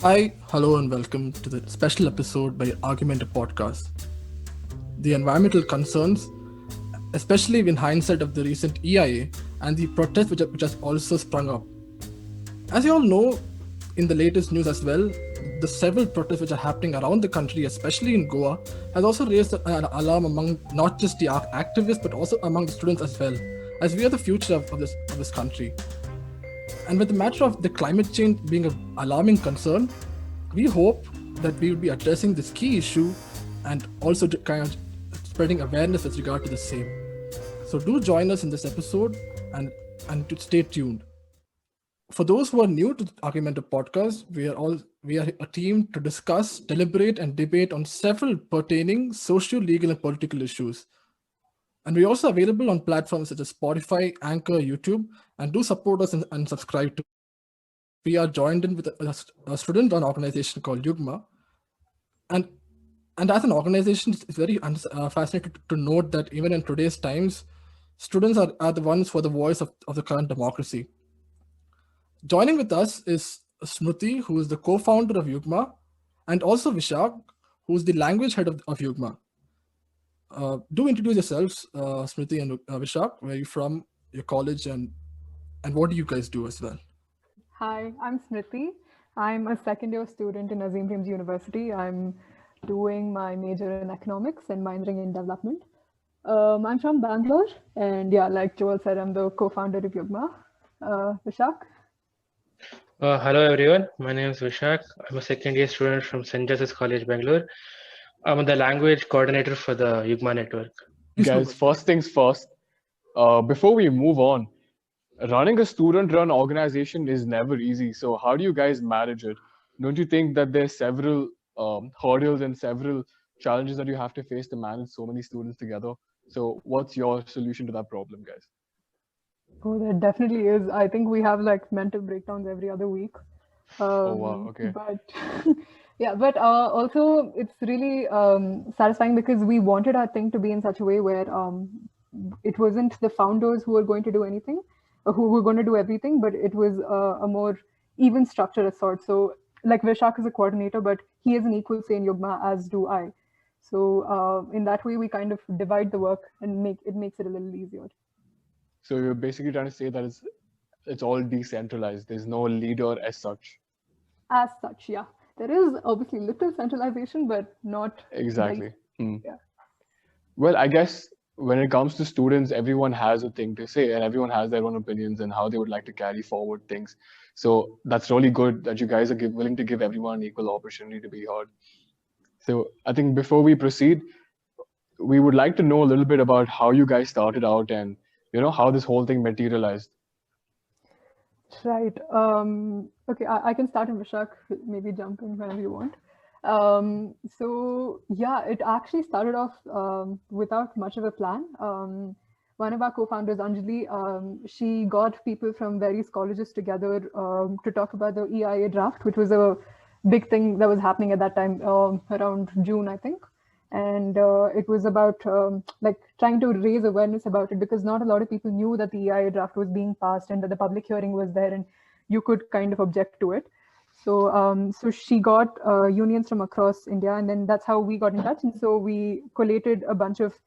Hi, hello, and welcome to the special episode by Argumentor podcast. The environmental concerns, especially in hindsight of the recent EIA and the protest which has also sprung up. As you all know, in the latest news as well, the several protests which are happening around the country, especially in Goa, has also raised an alarm among not just the activists but also among the students as well, as we are the future of this country. And with the matter of the climate change being an alarming concern, we hope that we will be addressing this key issue and also to kind of spreading awareness with regard to the same. So do join us in this episode and to stay tuned. For those who are new to the Argumentor podcast, we are a team to discuss, deliberate, and debate on several pertaining social, legal, and political issues. And we're also available on platforms such as Spotify, Anchor, YouTube, and do support us and subscribe to. We are joined in with a student run organization called Yugma. And and as an organization, it's very fascinating to note that even in today's times, students are the ones for the voice of the current democracy. Joining with us is Smriti, who is the co-founder of Yugma, and also Vishak, who is the language head of Yugma. Do introduce yourselves, Smriti and Vishak. Where are you from, your college, and what do you guys do as well? Hi, I'm Smriti. I'm a second year student in Azim Premji University. I'm doing my major in economics and minoring in development. I'm from Bangalore, and yeah, like Joel said, I'm the co-founder of Yugma. Vishak? Hello everyone, my name is Vishak. I'm a second year student from St. Joseph's College, Bangalore. I'm the language coordinator for the Yugmā Network. Please go Guys, ahead. first things first, before we move on, running a student run organization is never easy. So, how do you guys manage it? Don't you think that there's several hurdles and several challenges that you have to face to manage so many students together? So, what's your solution to that problem, guys? Oh, there definitely is. I think we have like mental breakdowns every other week. Oh, wow, okay. But yeah, but also it's really satisfying because we wanted our thing to be in such a way where it wasn't the founders who were going to do anything, who were going to do everything, but it was a more even structure of sorts. So, like Vishak is a coordinator, but he has an equal say in Yugma, as do I. So, in that way, we kind of divide the work and makes it a little easier. So, you're basically trying to say that it's all decentralized. There's no leader as such. As such, yeah, there is obviously little centralization, but not very. Exactly. Hmm. Yeah. Well, I guess when it comes to students, everyone has a thing to say and everyone has their own opinions and how they would like to carry forward things. So that's really good that you guys are willing to give everyone an equal opportunity to be heard. So I think before we proceed, we would like to know a little bit about how you guys started out and how this whole thing materialized. Right. Okay, I can start and Vishak, maybe jump in whenever you want. So yeah, it actually started off without much of a plan. One of our co-founders, Anjali, she got people from various colleges together to talk about the EIA draft, which was a big thing that was happening at that time, around June, I think. And it was about like trying to raise awareness about it because not a lot of people knew that the EIA draft was being passed and that the public hearing was there and you could kind of object to it. So she got unions from across India, and then that's how we got in touch. And so we collated a bunch of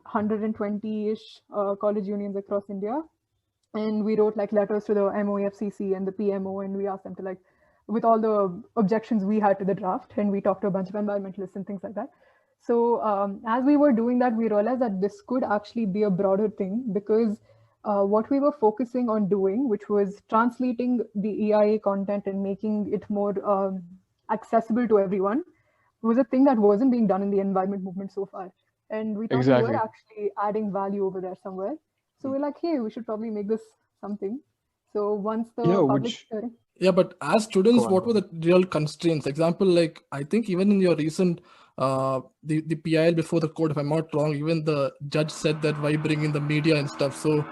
120-ish college unions across India, and we wrote like letters to the MOEFCC and the PMO, and we asked them to like, with all the objections we had to the draft, and we talked to a bunch of environmentalists and things like that. So as we were doing that, we realized that this could actually be a broader thing because what we were focusing on doing, which was translating the EIA content and making it more accessible to everyone, was a thing that wasn't being done in the environment movement so far. And we thought we were Exactly. actually adding value over there somewhere. So we're like, hey, we should probably make this something. So once the public Which hearing, Yeah, but as go students, on, what go were on. the real constraints? Example, like I think even in your recent the PIL before the court, if I'm not wrong, even the judge said that why bring in the media and stuff. So,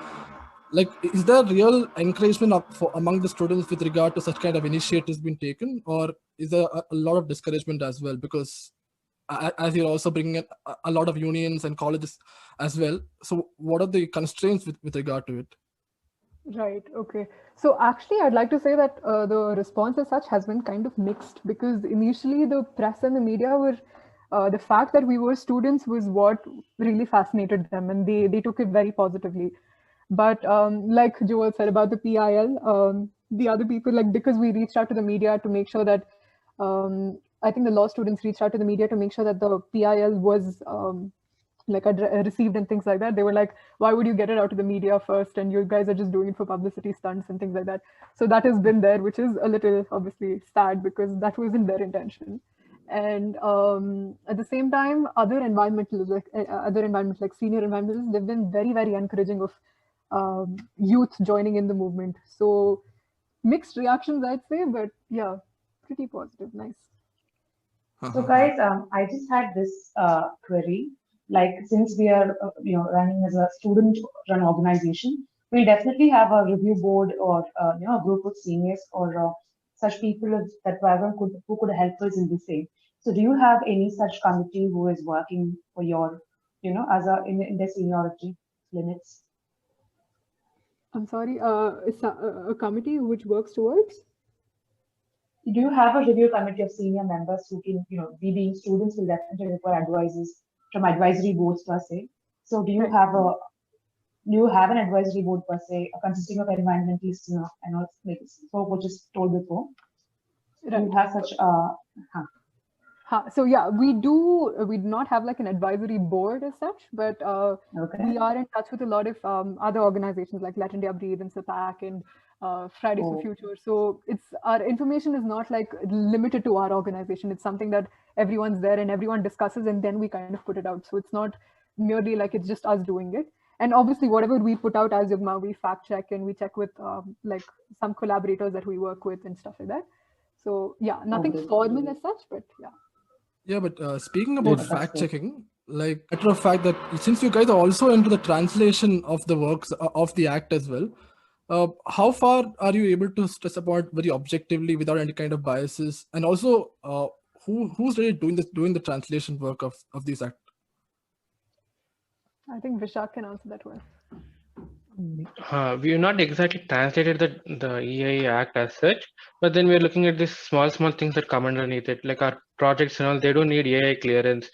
like, is there real encouragement among the students with regard to such kind of initiatives being taken, or is there a lot of discouragement as well? Because as you're also bringing in a lot of unions and colleges as well. So, what are the constraints with regard to it? Right. Okay. So actually, I'd like to say that the response as such has been kind of mixed, because initially the press and the media were the fact that we were students was what really fascinated them, and they took it very positively. But like Joel said about the PIL, the other people, like, because we reached out to the media to make sure that I think the law students reached out to the media to make sure that the PIL was like received and things like that. They were like, why would you get it out to the media first, and you guys are just doing it for publicity stunts and things like that. So that has been there, which is a little obviously sad, because that wasn't their intention. And at the same time, other environmentalists, like senior environmentalists, they've been very, very encouraging of youth joining in the movement. So mixed reactions, I'd say, but yeah, pretty positive. Nice. So guys, I just had this query. Like, since we are running as a student-run organization, we'll definitely have a review board, or a group of seniors, or such people that who could help us in the same. So, do you have any such committee who is working for your, as in the seniority limits? I'm sorry, it's a committee which works towards? Do you have a review committee of senior members who can, we being students will definitely require advisors from advisory boards per se. So do you have an advisory board per se consisting of environmentalists, and all, like so what just told before? Right. Do you have such So yeah, we do not have like an advisory board as such, but we are in touch with a lot of other organizations like Let India Breathe and SAPAC and Fridays for Future. So our information is not like limited to our organization. It's something that everyone's there and everyone discusses, and then we kind of put it out. So it's not merely like it's just us doing it. And obviously, whatever we put out as Yugma, we fact check and we check with like some collaborators that we work with and stuff like that. So yeah, nothing formal as such, but yeah. Yeah, but speaking about fact checking, like matter of fact that since you guys are also into the translation of the works of the act as well, how far are you able to stress about very objectively without any kind of biases, and also who's really doing the translation work of this act? I think Vishak can answer that well. We have not exactly translated the EIA Act as such, but then we're looking at these small things that come underneath it, like our projects and all. They don't need EIA clearance.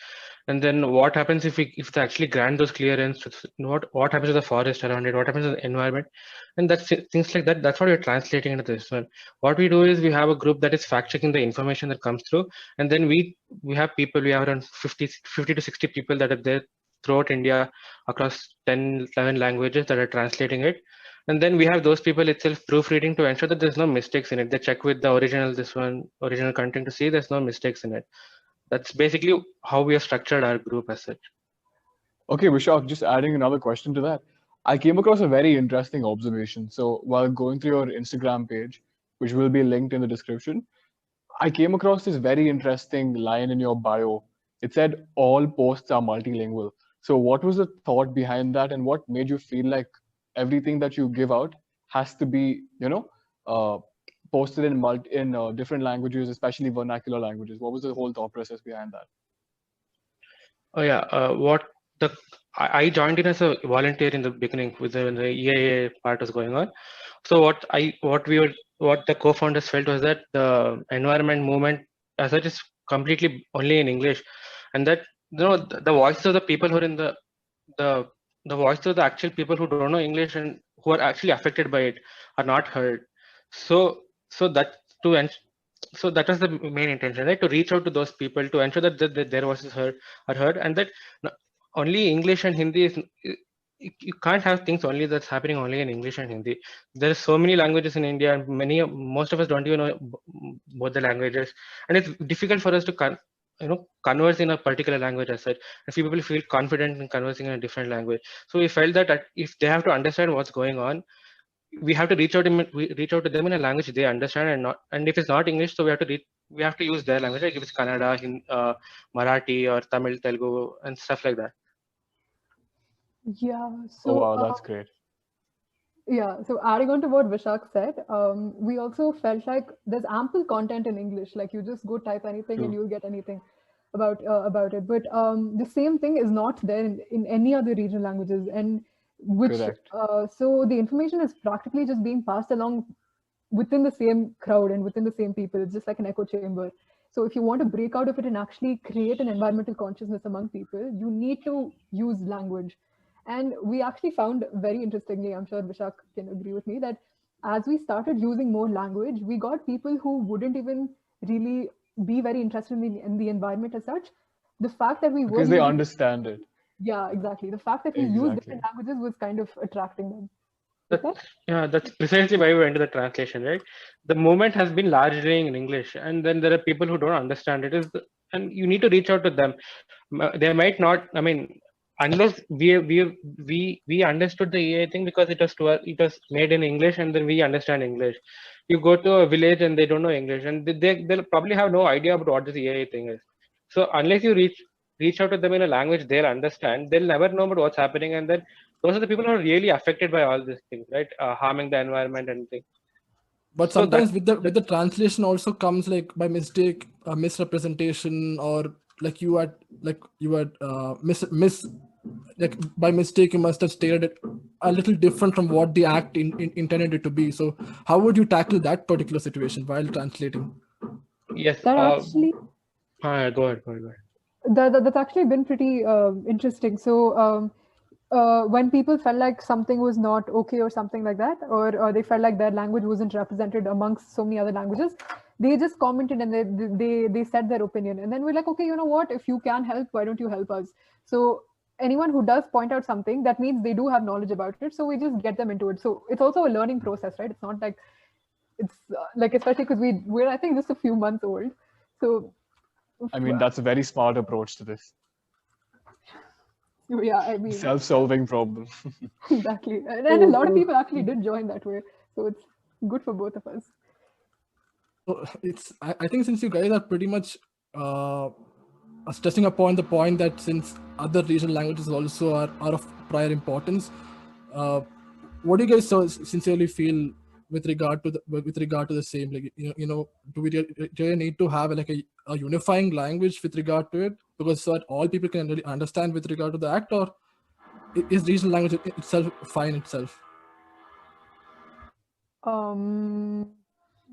And then what happens if they actually grant those clearance? What happens to the forest around it? What happens to the environment? And that's things like that. That's what we're translating into this one. What we do is we have a group that is fact checking the information that comes through, and then we have people. We have around 50 to 60 people that are there throughout India across 10, 11 languages that are translating it. And then we have those people itself proofreading to ensure that there's no mistakes in it. They check with the original content to see there's no mistakes in it. That's basically how we have structured our group as such. Okay, Vishak, just adding another question to that. I came across a very interesting observation. So while going through your Instagram page, which will be linked in the description, I came across this very interesting line in your bio. It said all posts are multilingual. So what was the thought behind that, and what made you feel like everything that you give out has to be, posted in different languages, especially vernacular languages? What was the whole thought process behind that? Oh yeah, I joined in as a volunteer in the beginning when the EIA part was going on. So what the co-founders felt was that the environment movement as such is completely only in English, and that the voices of the people who are in the voices of the actual people who don't know English and who are actually affected by it are not heard. So that was the main intention, right? To reach out to those people to ensure that their voices are heard, and that only English and Hindi is. You can't have things only that's happening only in English and Hindi. There are so many languages in India, and most of us don't even know both the languages, and it's difficult for us to converse in a particular language as such. And few people feel confident in conversing in a different language. So we felt that if they have to understand what's going on, we have to reach out to them in a language they understand, and if it's not English, so we have to use their language, like if it's Kannada, Marathi, or Tamil, Telugu, and stuff like that. Yeah. So, oh wow, that's great. Yeah. So adding on to what Vishak said, we also felt like there's ample content in English. Like you just go type anything and you'll get anything about it. But the same thing is not there in any other regional languages. And which Correct. so the information is practically just being passed along within the same crowd and within the same people. It's just like an echo chamber. So if you want to break out of it and actually create an environmental consciousness among people, you need to use language. And we actually found, very interestingly, I'm sure Vishak can agree with me, that as we started using more language, we got people who wouldn't even really be very interested in the environment as such. The fact that we were Because they using, understand it. yeah, exactly. The fact that we use Exactly. different languages was kind of attracting them. Yeah, that's precisely why we went to the translation, right? The movement has been largely in English, and then there are people who don't understand it. And you need to reach out to them. They might not. I mean, unless we understood the EA thing because it was made in English, and then we understand English. You go to a village and they don't know English, and they'll probably have no idea about what this EA thing is. So unless you reach out to them in a language they'll understand, they'll never know about what's happening, and then those are the people who are really affected by all these things, right? Harming the environment and things. But So sometimes with the translation also comes like by mistake a misrepresentation, or like you had like by mistake you must have stated it a little different from what the act intended it to be. So how would you tackle that particular situation while translating? Yes. That actually, Go ahead. that's actually been pretty interesting. So when people felt like something was not okay or something like that, or they felt like their language wasn't represented amongst so many other languages, they just commented and they said their opinion. And then we're like, okay, you know what? If you can help, why don't you help us? So anyone who does point out something, that means they do have knowledge about it. So we just get them into it. So it's also a learning process, right? It's not like it's like, especially because we're I think just a few months old. So I mean, that's a very smart approach to this. yeah, I mean, Self-solving problem. exactly. And a lot of people actually did join that way. So it's good for both of us. So it's I think since you guys are pretty much stressing upon the point that since other regional languages also are of prior importance, what do you guys so sincerely feel with regard to the same? Like do we really need to have like a unifying language with regard to it, because so that all people can really understand with regard to the act, or is regional language itself fine itself?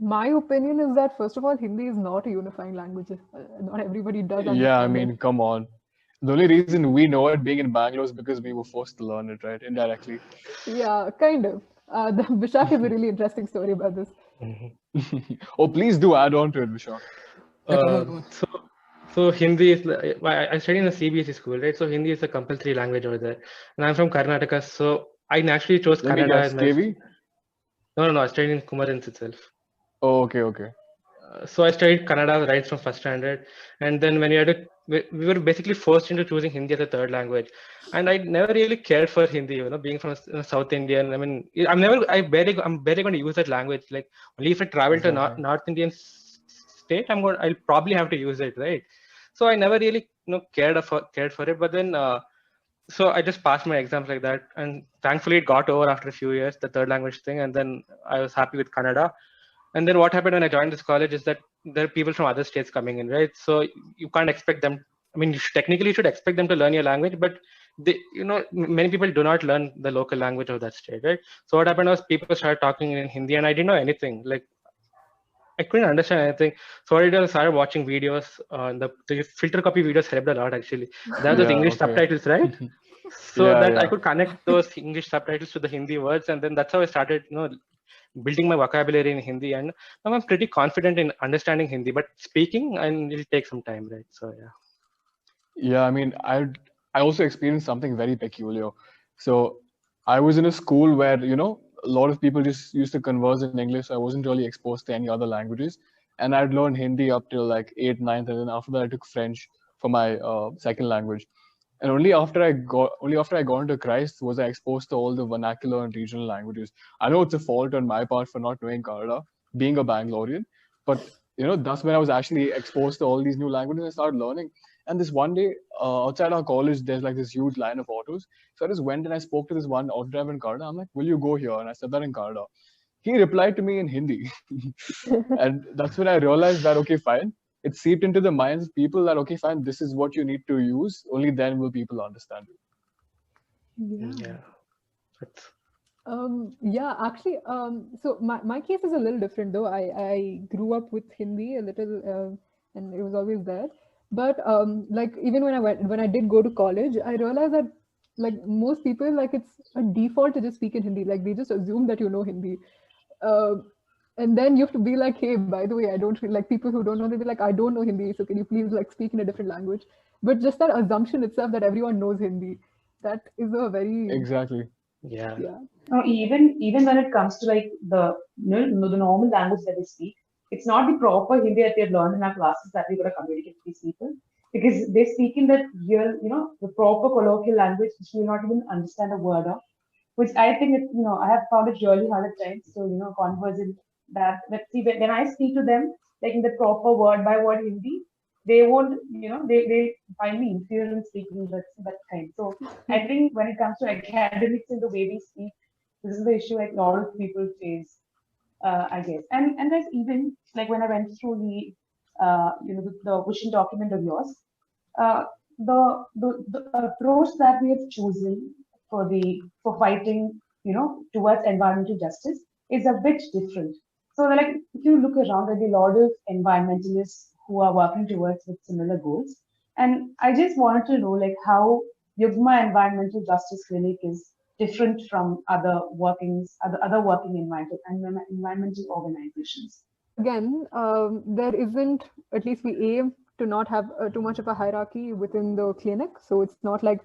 My opinion is that, first of all, Hindi is not a unifying language. Not everybody does understand. Yeah, I mean, come on. The only reason we know it being in Bangalore is because we were forced to learn it, right? Indirectly. Yeah, kind of. Vishak has a really interesting story about this. Oh, please do add on to it, Vishak. So Hindi is, I studied in a CBSE school, right? So Hindi is a compulsory language over there. And I'm from Karnataka, so I naturally chose Kannada as my... KV? No, I studied in Kumarins itself. Oh, okay. So I studied Kannada right from first standard, and then when we were basically forced into choosing Hindi as a third language, and I never really cared for Hindi. Being from South Indian, I mean, I'm barely going to use that language. Like only if I travel to North Indian state, I'll probably have to use it, right? So I never really cared for it. But then so I just passed my exams like that, and thankfully it got over after a few years, the third language thing, and then I was happy with Kannada. And then what happened when I joined this college is that there are people from other states coming in, right? So you can't expect them. I mean, you technically should expect them to learn your language, but many people do not learn the local language of that state, right? So what happened was people started talking in Hindi, and I didn't know anything. Like I couldn't understand anything. So what I did, I started watching videos. The filter copy videos helped a lot actually. There are those English subtitles, right? So I could connect those English subtitles to the Hindi words, and then that's how I started, building my vocabulary in Hindi, and now I'm pretty confident in understanding Hindi, but speaking, and it'll take some time, right? So yeah, I mean, I also experienced something very peculiar. So I was in a school where a lot of people just used to converse in English. So I wasn't really exposed to any other languages, and I'd learned Hindi up till like 8th, 9th, and then after that I took French for my second language. And only after I got into Christ was I exposed to all the vernacular and regional languages. I know it's a fault on my part for not knowing Kannada, being a Bangalorean, but that's when I was actually exposed to all these new languages and I started learning. And this one day, outside our college, there's like this huge line of autos. So I just went and I spoke to this one auto driver in Kannada. I'm like, will you go here? And I said that in Kannada. He replied to me in Hindi. And that's when I realized that, okay, fine. It seeped into the minds of people that, okay, fine, this is what you need to use. Only then will people understand it. Yeah. Yeah, actually, so my case is a little different though. I grew up with Hindi a little, and it was always there. But like even when I did go to college, I realized that like most people, like it's a default to just speak in Hindi. Like they just assume that you know Hindi. Uh, and then you have to be like, hey, by the way, I don't like people who don't know, they'll be like, I don't know Hindi, so can you please like speak in a different language? But just that assumption itself that everyone knows Hindi, that is a very, Exactly. Yeah. yeah. No, even when it comes to like the normal language that we speak, it's not the proper Hindi that we have learned in our classes that we're going to communicate with these people, because they speak in that real, the proper colloquial language which we will not even understand a word of. Which I think I have found it really hard at times to converse in that. But see, when I speak to them like in the proper word by word Hindi, they won't, they find me inferior in speaking that kind. So I think when it comes to academics and the way we speak, this is the issue like a lot of people face, I guess. And there's even like when I went through the vision document of yours, uh, the approach that we have chosen for fighting, towards environmental justice is a bit different. So like if you look around, there'll be a lot of environmentalists who are working towards with similar goals. And I just wanted to know like how Yugma Environmental Justice Clinic is different from other working environmental organizations. Again, there isn't, at least we aim to not have too much of a hierarchy within the clinic. So it's not like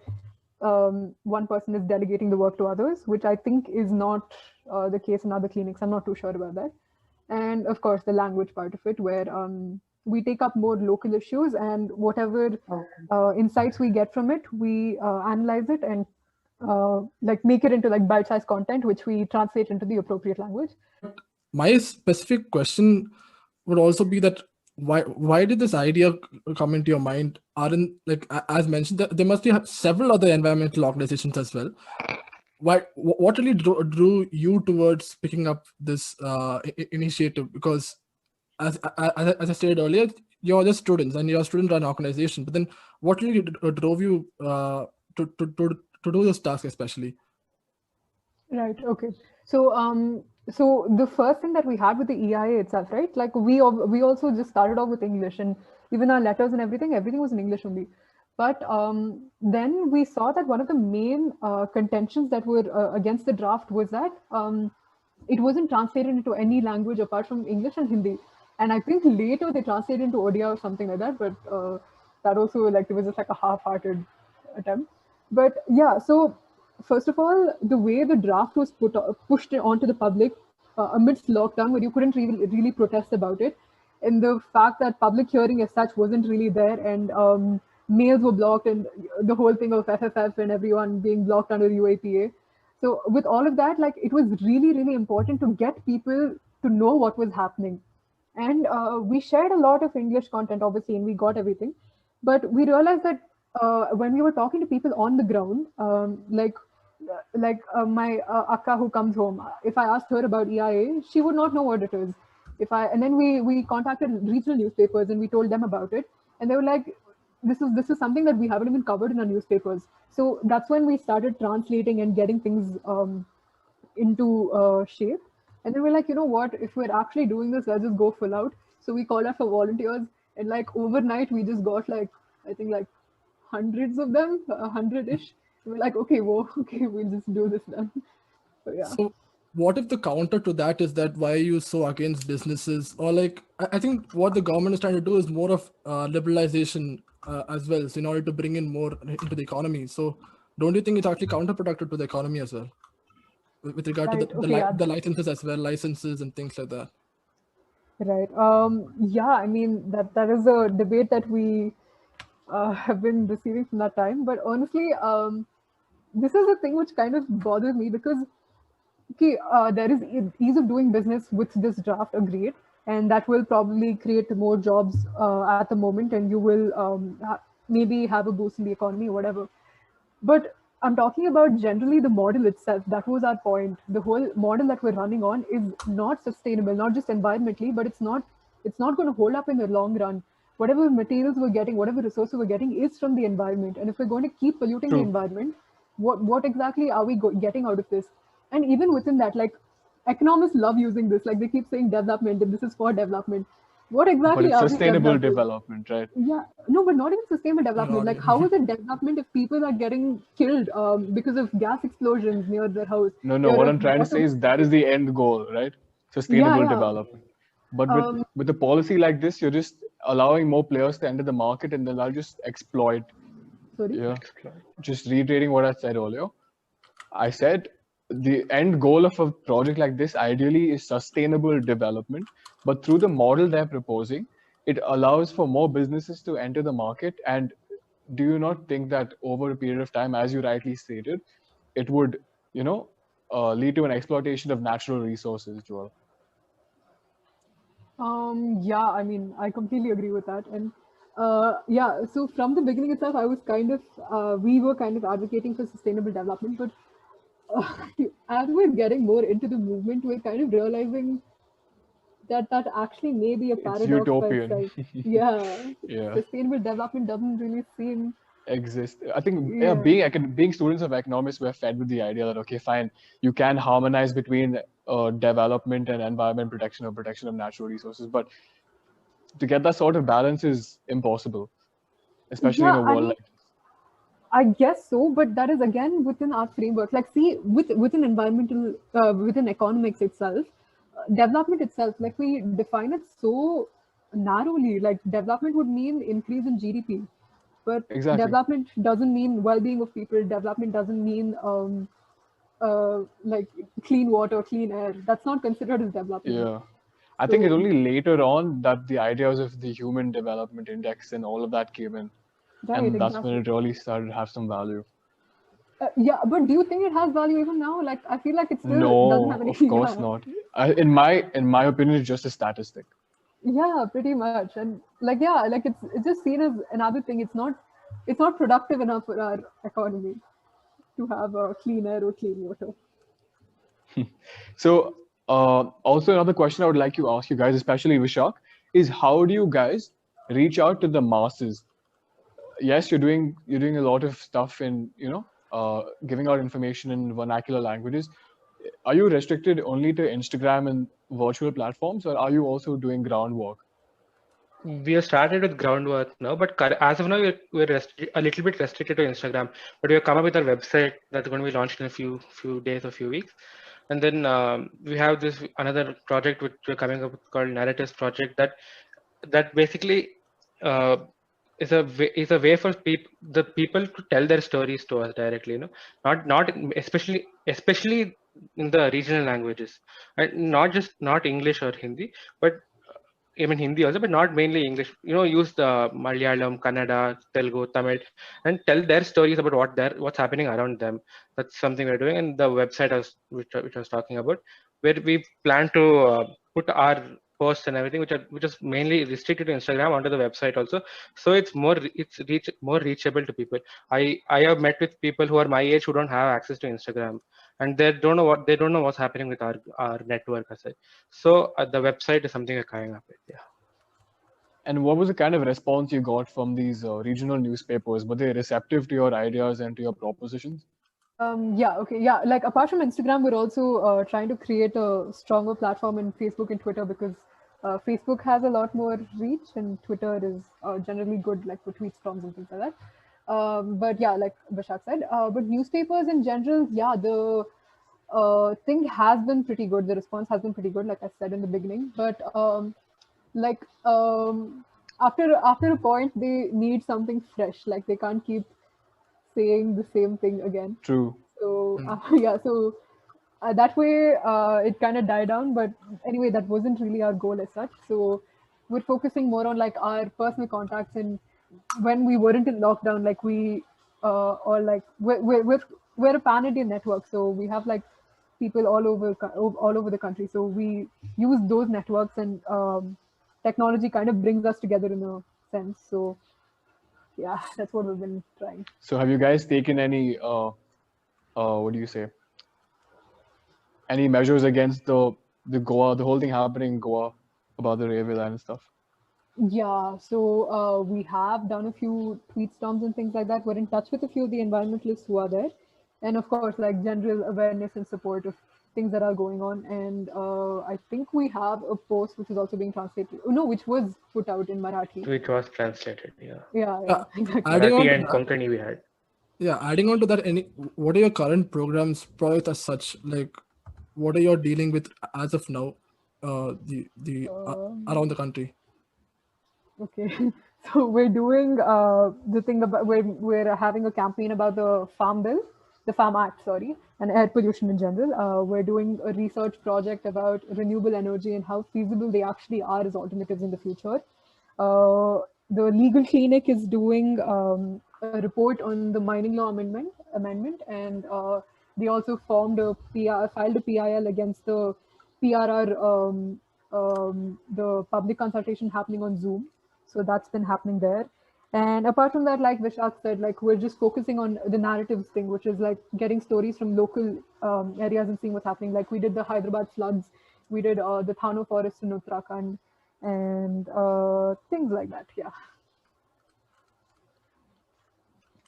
one person is delegating the work to others, which I think is not the case in other clinics. I'm not too sure about that. And of course, the language part of it, where we take up more local issues, and whatever insights we get from it, we analyze it and like make it into like bite-sized content, which we translate into the appropriate language. My specific question would also be that why did this idea come into your mind? Aren't, like as mentioned, there must be several other environmental organizations as well. What really drew you towards picking up this initiative? Because as I stated earlier, you're just students and you're a student-run organization. But then, what really drove you to do this task, especially? Right. Okay. So the first thing that we had with the EIA itself, right? Like we also just started off with English, and even our letters and everything was in English only. But then we saw that one of the main contentions that were against the draft was that it wasn't translated into any language apart from English and Hindi. And I think later they translated into Odia or something like that. But that also like it was just like a half-hearted attempt. But yeah, so first of all, the way the draft was pushed onto the public amidst lockdown, where you couldn't really protest about it, and the fact that public hearing as such wasn't really there, and mails were blocked, and the whole thing of FFF and everyone being blocked under UAPA. So with all of that, like it was really, really important to get people to know what was happening. And we shared a lot of English content, obviously, and we got everything. But we realized that when we were talking to people on the ground, my akka who comes home, if I asked her about EIA, she would not know what it is. And then we contacted regional newspapers and we told them about it, and they were like, this is something that we haven't even covered in our newspapers. So that's when we started translating and getting things into shape. And then we're like, you know what, if we're actually doing this, let's just go full out. So we called out for volunteers, and like overnight we just got like, I think like hundreds of them, 100-ish. We're like, okay, we'll just do this then. So yeah. So what if the counter to that is that why are you so against businesses? Or like, I think what the government is trying to do is more of liberalization as well, so in order to bring in more into the economy. So don't you think it's actually counterproductive to the economy as well, with regard to the licenses as well, licenses and things like that? Right. Yeah, I mean, that is a debate that we have been receiving from that time. But honestly, this is a thing which kind of bothers me, because okay, there is ease of doing business with this draft, agreed, and that will probably create more jobs at the moment, and you will maybe have a boost in the economy or whatever. But I'm talking about generally the model itself. That was our point. The whole model that we're running on is not sustainable, not just environmentally, but it's not going to hold up in the long run. Whatever materials we're getting, whatever resources we're getting is from the environment. And if we're going to keep polluting the environment, what exactly are we getting out of this? And even within that, like economists love using this, like they keep saying development and this is for development. What But exactly it's are we sustainable developing? development, right? Yeah, no, but not even sustainable development. Like, yeah. how is it development if people are getting killed because of gas explosions near their house? No. Near What a I'm trying to say water is that is the end goal, right? Yeah, Sustainable yeah. development. But Um, with a policy like this, you're just allowing more players to enter the market, and then they'll just exploit. sorry. Yeah. Exploit. Just reiterating what I said earlier. I said the end goal of a project like this ideally is sustainable development, but through the model they're proposing, it allows for more businesses to enter the market. And do you not think that over a period of time, as you rightly stated, it would, lead to an exploitation of natural resources, Joel? Yeah, I mean, I completely agree with that. And yeah, so from the beginning itself, I was kind of, we were kind of advocating for sustainable development. But as we're getting more into the movement, we're kind of realizing that actually may be a It's paradox by utopian. itself. Yeah, Yeah. sustainable development doesn't really seem, Exist. I think, yeah, yeah. being students of economics, we're fed with the idea that, okay, fine, you can harmonize between development and environment protection or protection of natural resources, but to get that sort of balance is impossible, especially in Yeah, a I world mean, like this. I guess so, but that is again within our framework. Like, see, within environmental, within economics itself, development itself, like we define it so narrowly. Like, development would mean increase in GDP, but Exactly. development doesn't mean well-being of people. Development doesn't mean like clean water, clean air. That's not considered as development. Yeah. I think it's So, only later on that the ideas of the Human Development Index and all of that came in, right, and that's when exactly. it really started to have some value. Yeah, but do you think it has value even now? Like, I feel like it still doesn't have No, any. of course Yeah. not. In my opinion, it's just a statistic. Yeah, pretty much. And like, yeah, like it's just seen as another thing. It's not productive enough for our economy to have a clean air or clean water. So, also another question I would like to ask you guys, especially Vishak, is how do you guys reach out to the masses? Yes, you're doing a lot of stuff in, giving out information in vernacular languages. Are you restricted only to Instagram and virtual platforms, or are you also doing groundwork? We have started with groundwork now, but as of now, we're a little bit restricted to Instagram. But we have come up with our website that's going to be launched in a few days or few weeks. And then we have this another project which we're coming up with called Narratives Project that basically uh, is a way for the people to tell their stories to us directly. Not especially in the regional languages, and not English or Hindi, but even Hindi also, but not mainly English. Use the Malayalam, Kannada, Telugu, Tamil, and tell their stories about what's happening around them. That's something we're doing, and the website which I was talking about, where we plan to put our posts and everything, which is mainly restricted to Instagram, onto the website also. So it's more reachable to people. I have met with people who are my age who don't have access to Instagram, and they don't know what's happening with our network as such. So the website is something we're coming up with. Yeah. And what was the kind of response you got from these regional newspapers? Were they receptive to your ideas and to your propositions? Yeah, okay, yeah. Like apart from Instagram, we're also trying to create a stronger platform in Facebook and Twitter because Facebook has a lot more reach and Twitter is generally good, like for tweet storms and things like that. But yeah, like Vishak said, but newspapers in general, yeah, the thing has been pretty good. The response has been pretty good, like I said in the beginning. But like after a point, they need something fresh. Like they can't keep saying the same thing again. True. So yeah, so that way it kind of died down. But anyway, that wasn't really our goal as such. So we're focusing more on like our personal contacts and when we weren't in lockdown, like we or like we're a pan-Indian network, so we have like people all over the country. So we use those networks and technology kind of brings us together in a sense. So yeah, that's what we've been trying. So have you guys taken any what do you say? Any measures against the Goa, the whole thing happening in Goa about the railway line and stuff? Yeah, so we have done a few tweet storms and things like that. We're in touch with a few of the environmentalists who are there. and of course, like general awareness and support of things that are going on. And I think we have a post which is also being translated. Oh, no, which was put out in Marathi. Which was translated, Yeah, exactly. Adding on Marathi to and that, Konkani we had. yeah, adding on to that, what are your current programs, projects as such? Like, what are you dealing with as of now, around the country? Okay, so we're doing the thing about we're having a campaign about the Farm Bill, the Farm Act, sorry, and air pollution in general. We're doing a research project about renewable energy and how feasible they actually are as alternatives in the future. The legal clinic is doing a report on the mining law amendment, and they also formed a filed a PIL against the PRR, the public consultation happening on Zoom. So that's been happening there. And apart from that, like Vishak said, like we're just focusing on the narratives thing, which is like getting stories from local areas and seeing what's happening. Like we did the Hyderabad floods, we did the Thano forest in Uttarakhand, and things like that. Yeah.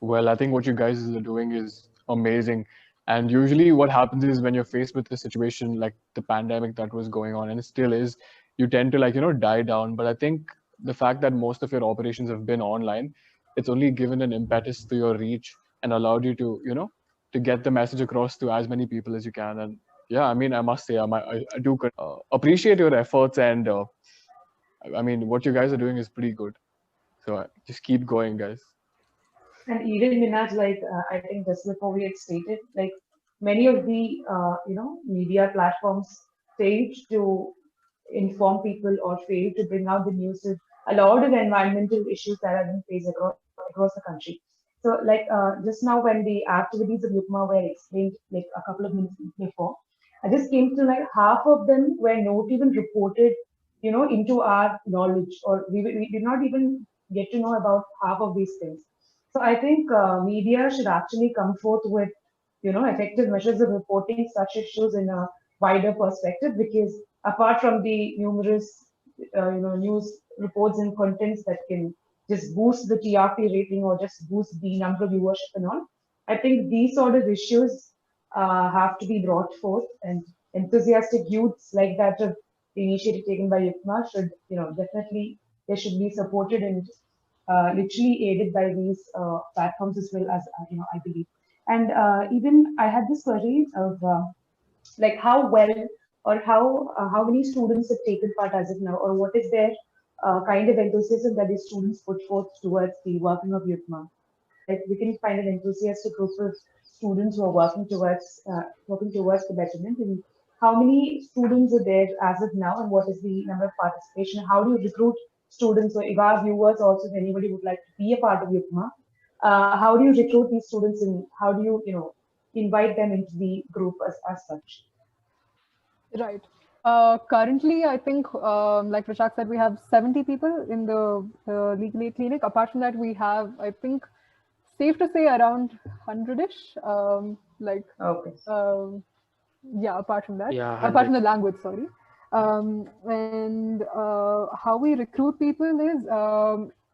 Well, I think what you guys are doing is amazing. And usually what happens is when you're faced with a situation like the pandemic that was going on, and it still is, you tend to die down. But I think the fact that most of your operations have been online, it's only given an impetus to your reach and allowed you to, to get the message across to as many people as you can. And yeah, I mean, I must say, I do appreciate your efforts. And I mean, what you guys are doing is pretty good. So just keep going, guys. And even Minaj, like I think just before we had stated, like many of the media platforms failed to inform people or failed to bring out the news with a lot of environmental issues that have been faced across the country. So like just now when the activities of Yugma were explained like a couple of minutes before, I just came to like half of them were not even reported, into our knowledge, or we did not even get to know about half of these things. So I think media should actually come forth with, effective measures of reporting such issues in a wider perspective, because apart from the numerous, news reports and contents that can just boost the TRP rating or just boost the number of viewership and all, I think these sort of issues have to be brought forth, and enthusiastic youths like that of the initiative taken by Yugma should, definitely they should be supported and literally aided by these platforms as well, as I believe. And even I had this query of like how well or how many students have taken part as of now, or what is their kind of enthusiasm that the students put forth towards the working of Yugma. Like we can find an enthusiastic group of students who are working towards the betterment. And how many students are there as of now, and what is the number of participation? How do you recruit students? So if our viewers also, if anybody would like to be a part of Yugma, how do you recruit these students, and how do you invite them into the group as such? Right. Currently, I think, like Vishak said, we have 70 people in the legal aid clinic. Apart from that, we have, I think, safe to say around 100-ish. Okay. Yeah, apart from that, Yeah, apart from 100. the language, sorry. And how we recruit people is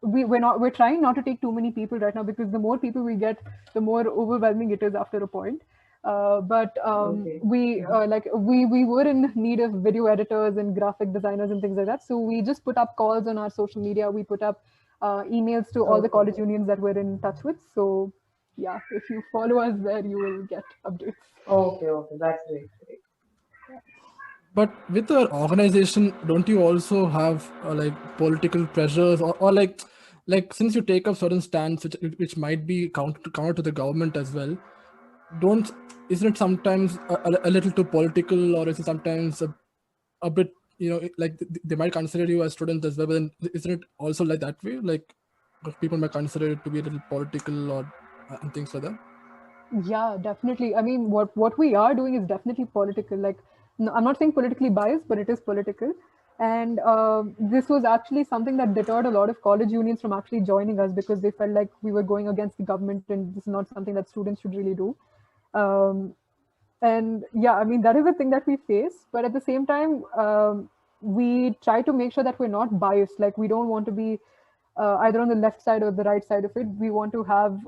we're trying not to take too many people right now, because the more people we get, the more overwhelming it is after a point. But Okay. we were in need of video editors and graphic designers and things like that. So we just put up calls on our social media. We put up emails to all the Okay. college unions that we're in touch with. So yeah, if you follow us there, you will get updates. Okay, that's great. But with our organization, don't you also have like political pressures, or like since you take up certain stands which might be counter to the government as well? Isn't it sometimes a little too political, or is it sometimes a bit, like they might consider you as students as well? But then isn't it also like that way? Like people might consider it to be a little political or and things like that. Yeah, definitely. I mean, what we are doing is definitely political. Like, no, I'm not saying politically biased, but it is political. And this was actually something that deterred a lot of college unions from actually joining us, because they felt like we were going against the government, and this is not something that students should really do. Um, and yeah, I mean, that is the thing that we face. But at the same time, we try to make sure that we're not biased. Like, we don't want to be either on the left side or the right side of it. We want to have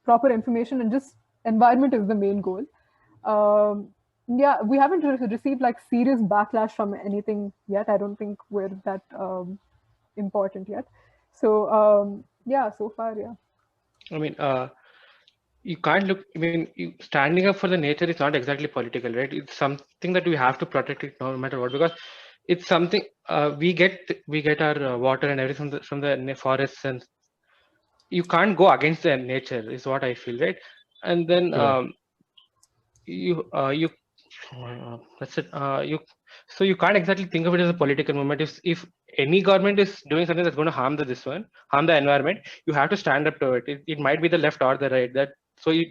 proper information and just environment is the main goal. Yeah, we haven't received like serious backlash from anything yet. I don't think we're that important yet. So yeah, so far, yeah. I mean, you can't look. I mean, standing up for the nature is not exactly political, right? It's something that we have to protect it no matter what, because it's something we get our water and everything from the forests, and you can't go against the nature, is what I feel, right? And then you that's it. So you can't exactly think of it as a political movement. If any government is doing something that's going to harm the environment, you have to stand up to it. It might be the left or the right.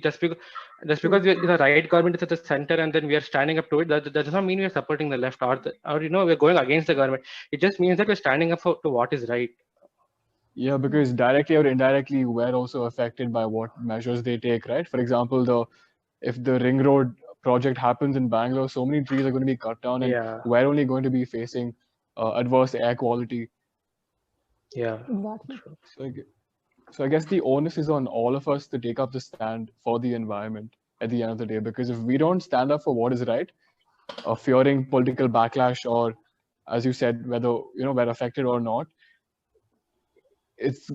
Just because we're the right government is at the center and then we are standing up to it, that does not mean we are supporting the left or we're going against the government. It just means that we're standing up to what is right. Yeah, because directly or indirectly, we're also affected by what measures they take, right? For example, if the ring road project happens in Bangalore, so many trees are going to be cut down, and Yeah. we're only going to be facing adverse air quality. Yeah. Exactly. So I guess the onus is on all of us to take up the stand for the environment at the end of the day, because if we don't stand up for what is right, fearing political backlash, or as you said, whether we're affected or not, it's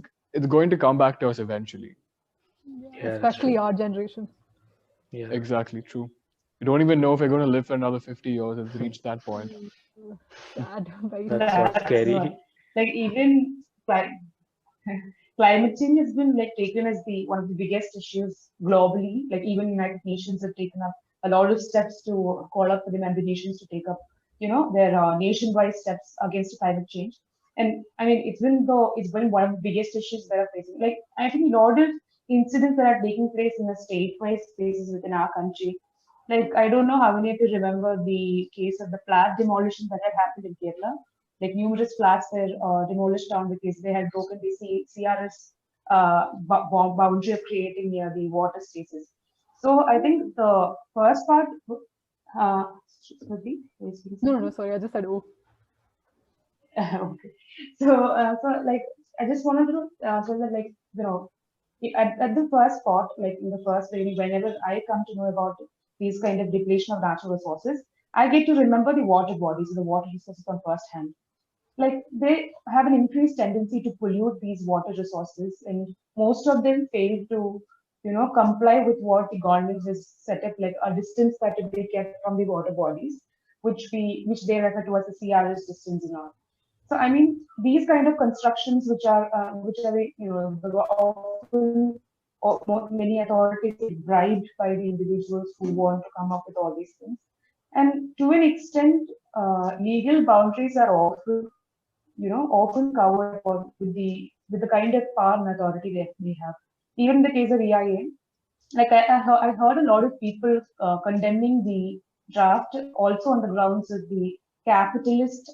going to come back to us eventually. Yeah, especially our generation. Yeah, exactly true. You don't even know if we're going to live for another 50 years. It's reached that point. Sad. that's what's scary. Like even climate change has been like taken as one of the biggest issues globally. Like even United Nations have taken up a lot of steps to call up for the member nations to take up, their nationwide steps against climate change. And I mean, it's been one of the biggest issues that are facing. Like I think a lot of incidents that are taking place in the state-wise spaces within our country. Like I don't know how many of you remember the case of the flat demolition that had happened in Kerala. Like numerous flats were demolished down because they had broken the CRS boundary of creating near the water spaces. So I think the first part. No, sorry, I just said oh. Okay. So like I just wanted to tell that, like, at the first spot, like in the first beginning, whenever I come to know about these kind of depletion of natural resources, I get to remember the water bodies, the water resources on first hand. Like they have an increased tendency to pollute these water resources, and most of them fail to, comply with what the government has set up, like a distance that to be kept from the water bodies, which they refer to as the CRS distance and all. So I mean, these kind of constructions, which are often, or many authorities get bribed by the individuals who want to come up with all these things, and to an extent, legal boundaries are often covered with the kind of power and authority that they have. Even in the case of EIA, like I heard a lot of people condemning the draft also on the grounds of the capitalist,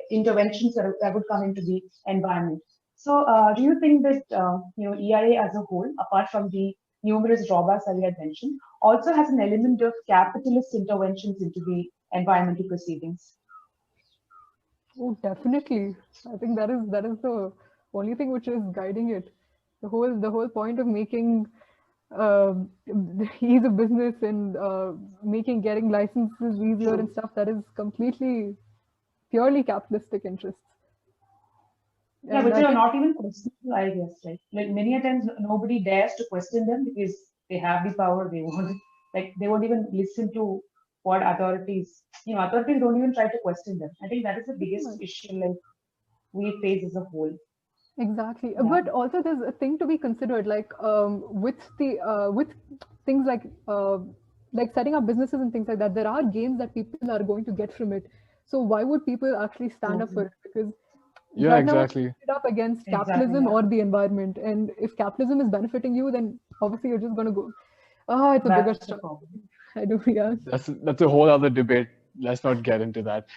interventions that would come into the environment. So, do you think that EIA as a whole, apart from the numerous drawbacks that we had mentioned, also has an element of capitalist interventions into the environmental proceedings? Oh, definitely. I think that is the only thing which is guiding it. The whole point of making ease of business and getting licenses easier and stuff, that is completely purely capitalistic interests. Yeah, but they are not even questionable, I guess, right? Like many a times nobody dares to question them because they have the power. They won't even listen to what authorities don't even try to question them. I think that is the biggest issue like we face as a whole. Exactly. Yeah. But also there's a thing to be considered, like with things like setting up businesses and things like that, there are gains that people are going to get from it. So why would people actually stand up for it? Because right exactly. now it's up against capitalism or the environment. And if capitalism is benefiting you, then obviously you're just going to go, it's a bigger struggle. I do, yeah. That's a whole other debate. Let's not get into that.